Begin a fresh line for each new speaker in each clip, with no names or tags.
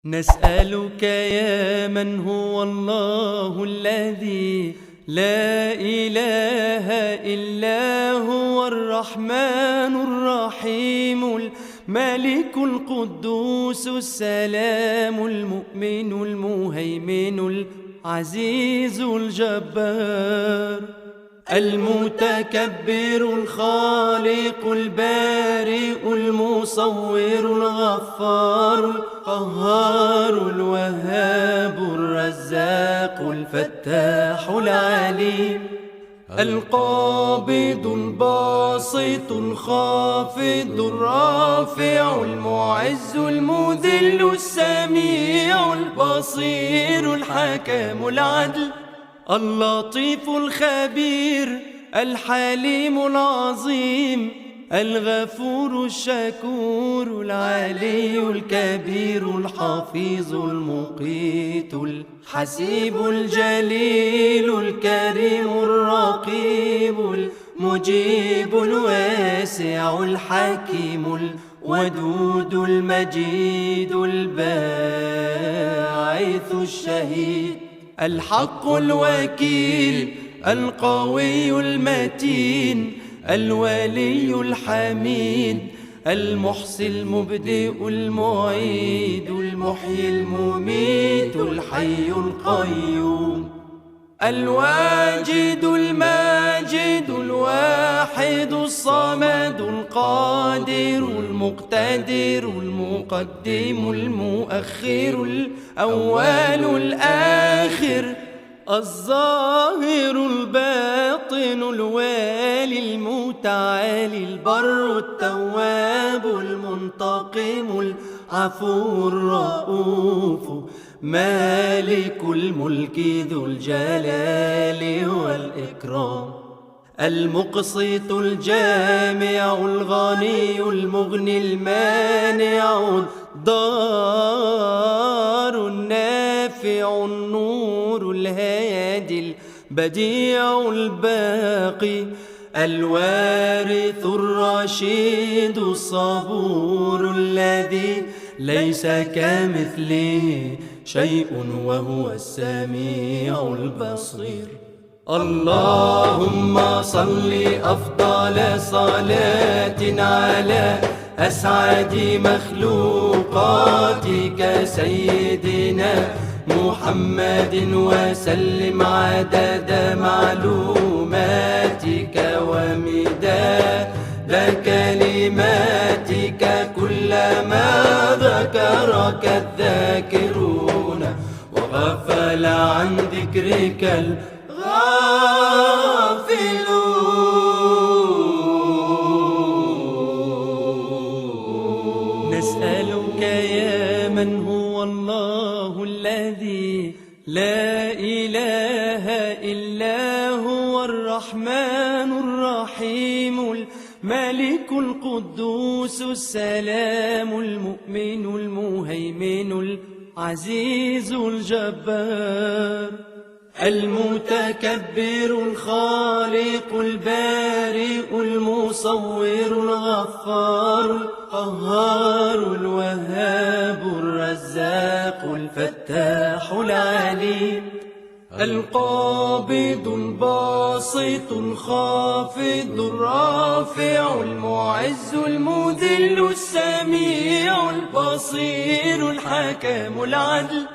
نسألك يا من هو الله الذي لا إله إلا هو الرحمن الرحيم الملك القدوس السلام المؤمن المهيمن العزيز الجبار المتكبر الخالق البارئ المصور الغفار القهار الوهاب الرزاق الفتاح العليم القابض الباسط الخافض الرافع المعز المذل السميع البصير الحكم العدل اللطيف الخبير الحليم العظيم الغفور الشكور العلي الكبير الحفيظ المقيت الحسيب الجليل الكريم الرقيب المجيب الواسع الحكيم الودود المجيد الباعث الشهيد الحق الوكيل القوي المتين الولي الحميد المحصي المبدئ المعيد المحيي المميت الحي القيوم الواجد الماجد الواحد الصمد القادر المقتدر المقدم المؤخر الأول الآخر الظاهر الباطن الوالي المتعالي البر التواب المنتقم العفو الرؤوف مالك الملك ذو الجلال والإكرام المقسط الجامع الغني المغني المانع الضار النافع النور الهادي البديع الباقي الوارث الرشيد الصبور الذي ليس كمثله شيء وهو السميع البصير اللهم صل أفضل صلاة على أسعد مخلوقاتك سيدنا محمد وسلم عدد معلوماتك ومداد كلماتك كلما ذكرك الذاكرون وغفل عن ذكرك الغافلون نسألك يا من هو الله الذي لا إله إلا هو الرحمن الرحيم الملك القدوس السلام المؤمن المهيمن العزيز الجبار المتكبر الخالق البارئ المصور الغفار القهار الوهاب الرزاق الفتاح العليم القابض الباسط الخافض الرافع المعز المذل السميع البصير الحكم العدل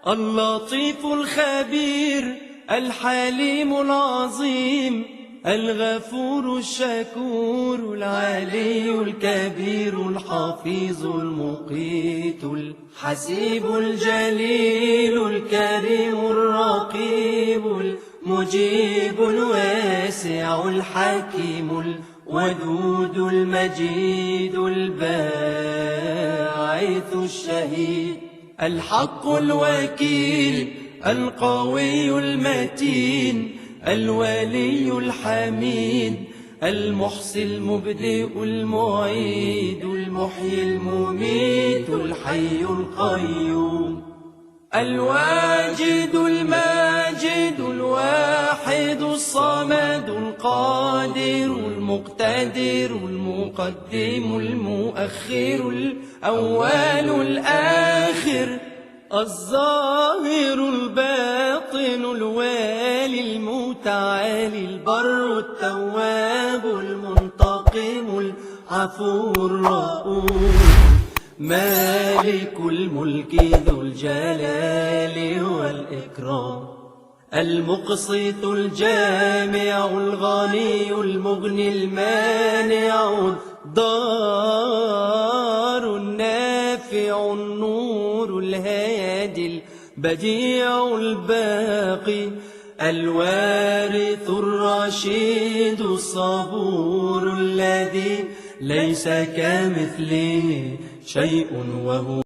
اللطيف الخبير الحليم العظيم الغفور الشكور العلي الكبير الحفيظ المقيت الحسيب الجليل الكريم الرقيب المجيب الواسع الحكيم الودود المجيد الباعث الشهيد الحق الوكيل القوي المتين الولي الحميد المحصي المبدئ المعيد المحيي المميت الحي القيوم الواجد الماجد الواحد الصمد القادر المقتدر المقدم المؤخر الأول الآخر الظاهر الباطن الوالي المتعالي البر التواب المنتقم العفو الرؤوف مالك الملك ذو الجلال والإكرام المقسط الجامع الغني المغني المانع الضار النافع النور الهادي البديع الباقي الوارث الرشيد الصبور الذي ليس كمثله شيء وهو